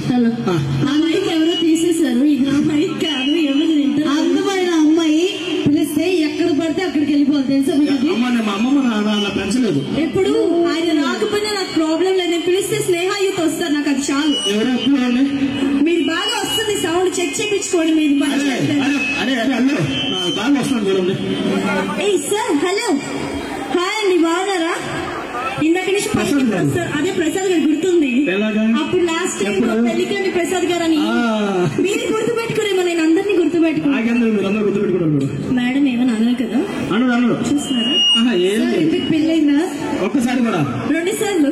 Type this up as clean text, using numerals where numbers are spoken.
Hello, ఆ mic ఎవరో తీసేశారు. ఇది నా మైక్ కాదు. ఎవరు అందమైన అమ్మాయి పిలిస్తే ఎక్కడ పడితే అక్కడికి వెళ్ళిపోవాలి. తెలుసా మీకు? మా అమ్మమ్మ పెంచలేదు. ఎప్పుడు ఆయన రాకపోయినా నాకు ప్రాబ్లం లేదు. నేను పిలిస్తే స్నేహాయుత వస్తారు. నాకు అది చాలు. మీరు బాగా వస్తుంది సౌండ్. చెక్ చేయించుకోండి. మీరు బాగా వస్తాను చూడండి. సార్ హలో, హాయ్ అండి, బాగున్నారా? ఇందాక నుంచి అదే ప్రసాద్ గారు గుర్తుంది. అప్పుడు లాస్ట్ టైం పెళ్లికండి ప్రసాద్ గారు అని మీరు గుర్తుపెట్టుకోరేమో. నేను అందరినీ గుర్తుపెట్టుకున్నాను. మేడం ఏమన్నా అన్నారు కదా, చూస్తున్నారా? పెళ్ళైందా? ఒక్కసారి కూడా 2 సార్లు.